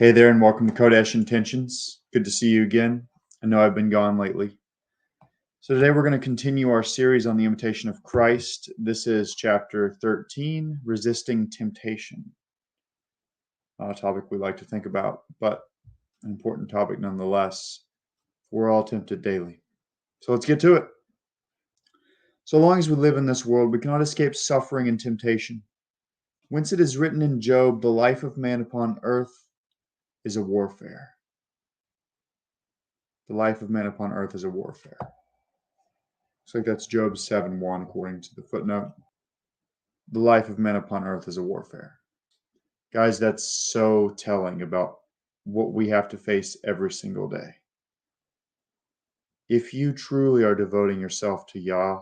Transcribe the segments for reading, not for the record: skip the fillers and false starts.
Hey there, and welcome to Kodesh Intentions. Good to see you again. I know I've been gone lately. So today we're going to continue our series on the imitation of Christ. This is chapter 13, Resisting Temptation. Not a topic we like to think about, but an important topic nonetheless. We're all tempted daily. So let's get to it. So long as we live in this world, we cannot escape suffering and temptation. Whence it is written in Job, the life of man upon earth is a warfare. The life of man upon earth is a warfare. Looks like that's Job 7:1, according to the footnote. The life of men upon earth is a warfare. Guys, that's so telling about what we have to face every single day. If you truly are devoting yourself to Yah,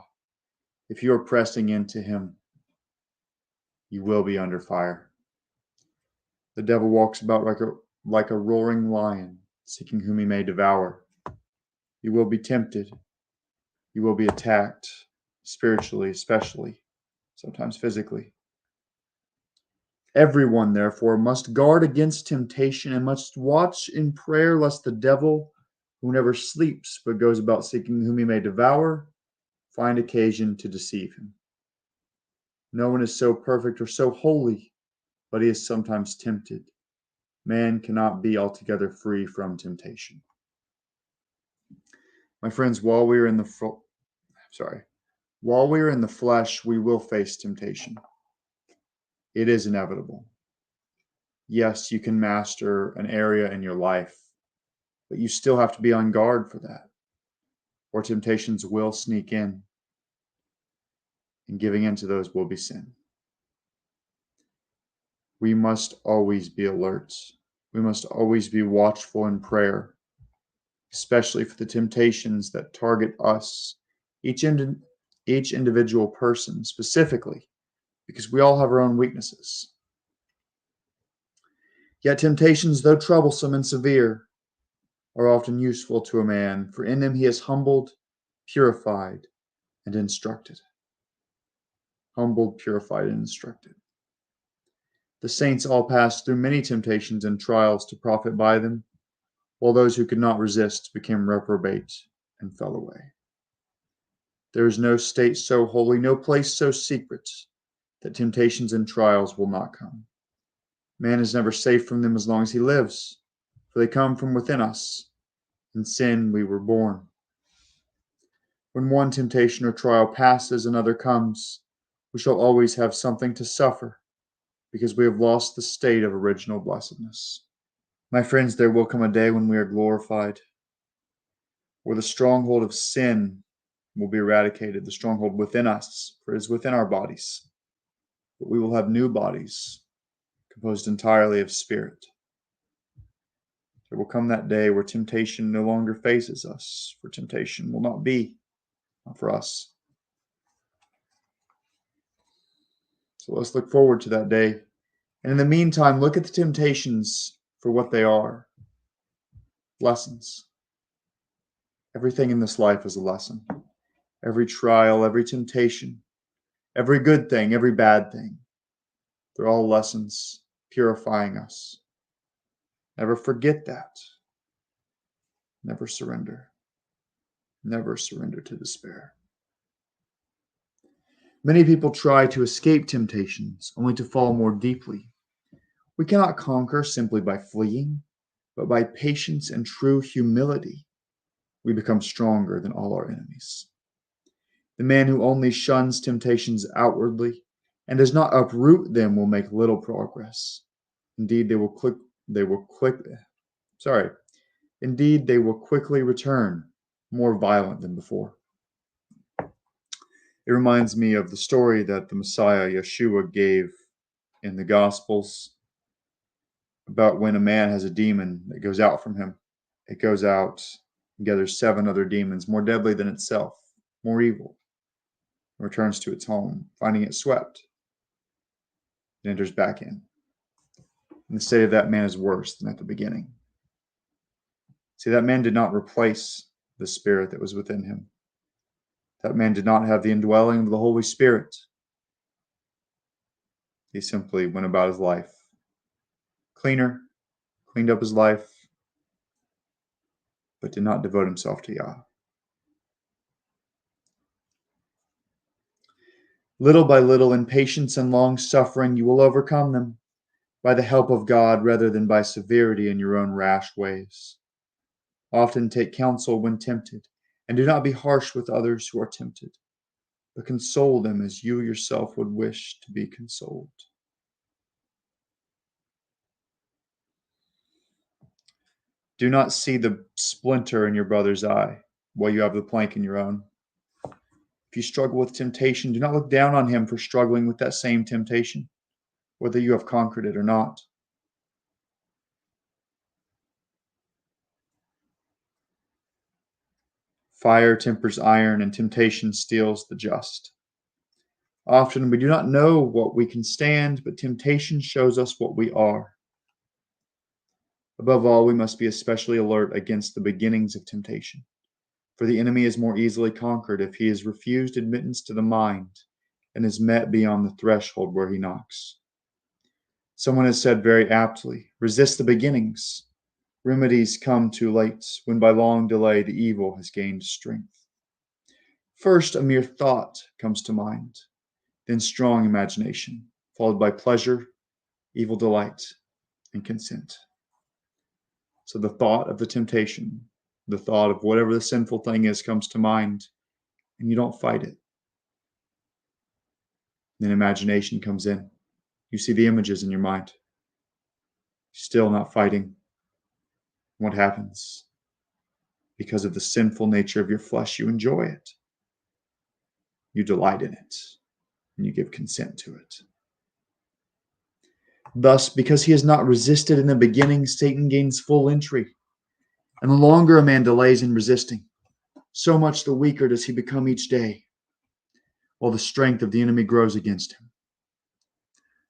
if you are pressing into Him, you will be under fire. The devil walks about like a roaring lion, seeking whom he may devour. You will be tempted. You will be attacked, spiritually especially, sometimes physically. Everyone, therefore, must guard against temptation and must watch in prayer lest the devil, who never sleeps but goes about seeking whom he may devour, find occasion to deceive him. No one is so perfect or so holy, but he is sometimes tempted. Man cannot be altogether free from temptation. My friends, while we are in the flesh, we will face temptation. It is inevitable. Yes, you can master an area in your life, but you still have to be on guard for that, or temptations will sneak in, and giving in to those will be sin. We must always be alert. We must always be watchful in prayer, especially for the temptations that target us, each individual person specifically, because we all have our own weaknesses. Yet temptations, though troublesome and severe, are often useful to a man, for in them he is humbled, purified, and instructed. Humbled, purified, and instructed. The saints all passed through many temptations and trials to profit by them, while those who could not resist became reprobate and fell away. There is no state so holy, no place so secret, that temptations and trials will not come. Man is never safe from them as long as he lives, for they come from within us. In sin we were born. When one temptation or trial passes, another comes. We shall always have something to suffer, because we have lost the state of original blessedness. My friends, there will come a day when we are glorified, where the stronghold of sin will be eradicated, the stronghold within us, for it is within our bodies. But we will have new bodies, composed entirely of spirit. There will come that day where temptation no longer faces us, for temptation will not be for us. So let's look forward to that day. And in the meantime, look at the temptations for what they are. Lessons. Everything in this life is a lesson. Every trial, every temptation, every good thing, every bad thing. They're all lessons purifying us. Never forget that. Never surrender. Never surrender to despair. Many people try to escape temptations, only to fall more deeply. We cannot conquer simply by fleeing, but by patience and true humility, we become stronger than all our enemies. The man who only shuns temptations outwardly and does not uproot them will make little progress. Indeed, they will quickly return more violent than before. It reminds me of the story that the Messiah, Yeshua, gave in the Gospels about when a man has a demon that goes out from him. It goes out and gathers 7 other demons, more deadly than itself, more evil, and returns to its home, finding it swept. It enters back in. And the state of that man is worse than at the beginning. See, that man did not replace the spirit that was within him. That man did not have the indwelling of the Holy Spirit. He simply went about his life cleaner, cleaned up his life, but did not devote himself to Yah. Little by little, in patience and long suffering, you will overcome them by the help of God rather than by severity in your own rash ways. Often take counsel when tempted, and do not be harsh with others who are tempted, but console them as you yourself would wish to be consoled. Do not see the splinter in your brother's eye while you have the plank in your own. If you struggle with temptation, do not look down on him for struggling with that same temptation, whether you have conquered it or not. Fire tempers iron, and temptation steals the just. Often we do not know what we can stand, but temptation shows us what we are. Above all, we must be especially alert against the beginnings of temptation, for the enemy is more easily conquered if he is refused admittance to the mind and is met beyond the threshold where he knocks. Someone has said very aptly, resist the beginnings. Remedies come too late, when by long delay the evil has gained strength. First, a mere thought comes to mind, then strong imagination, followed by pleasure, evil delight, and consent. So the thought of the temptation, the thought of whatever the sinful thing is comes to mind, and you don't fight it. Then imagination comes in. You see the images in your mind. Still not fighting. What happens? Because of the sinful nature of your flesh, you enjoy it. You delight in it, and you give consent to it. Thus, because he has not resisted in the beginning, Satan gains full entry. And the longer a man delays in resisting, so much the weaker does he become each day, while the strength of the enemy grows against him.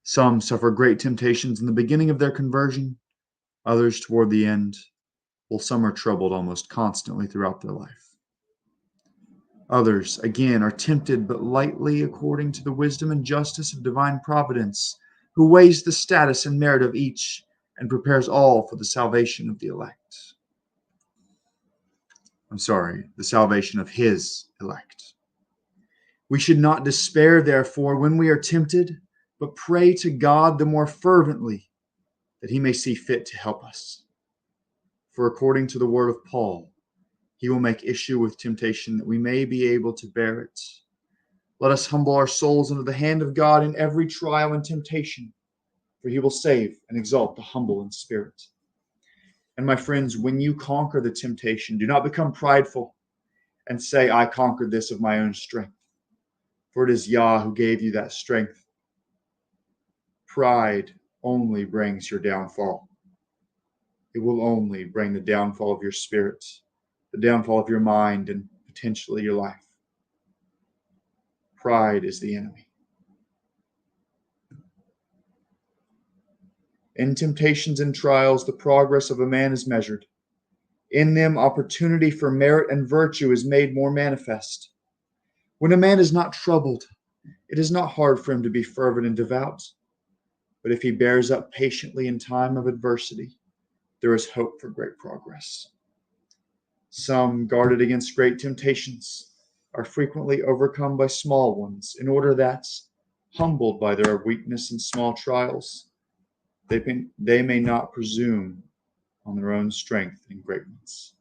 Some suffer great temptations in the beginning of their conversion, others toward the end, while some are troubled almost constantly throughout their life. Others, again, are tempted but lightly according to the wisdom and justice of divine providence, who weighs the status and merit of each and prepares all for the salvation of the elect. The salvation of his elect. We should not despair, therefore, when we are tempted, but pray to God the more fervently that he may see fit to help us. For according to the word of Paul, he will make issue with temptation that we may be able to bear it. Let us humble our souls under the hand of God in every trial and temptation, for he will save and exalt the humble in spirit. And my friends, when you conquer the temptation, do not become prideful and say, I conquered this of my own strength. For it is Yah who gave you that strength. Pride only brings your downfall. It will only bring the downfall of your spirit, the downfall of your mind, and potentially your life. Pride is the enemy. In temptations and trials, the progress of a man is measured. In them, opportunity for merit and virtue is made more manifest. When a man is not troubled, it is not hard for him to be fervent and devout. But if he bears up patiently in time of adversity, there is hope for great progress. Some, guarded against great temptations, are frequently overcome by small ones, in order that, humbled by their weakness and small trials, they may not presume on their own strength and greatness.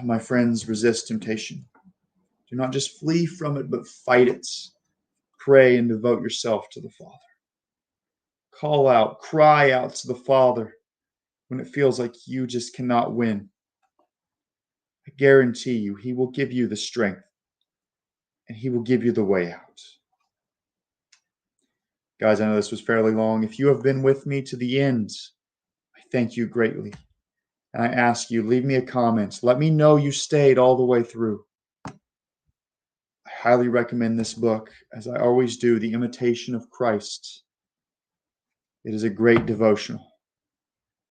My friends, resist temptation. Do not just flee from it, but fight it. Pray and devote yourself to the Father. Call out, cry out to the Father when it feels like you just cannot win. I guarantee you, he will give you the strength and he will give you the way out. Guys, I know this was fairly long. If you have been with me to the end, I thank you greatly. And I ask you, leave me a comment. Let me know you stayed all the way through. I highly recommend this book, as I always do, The Imitation of Christ. It is a great devotional.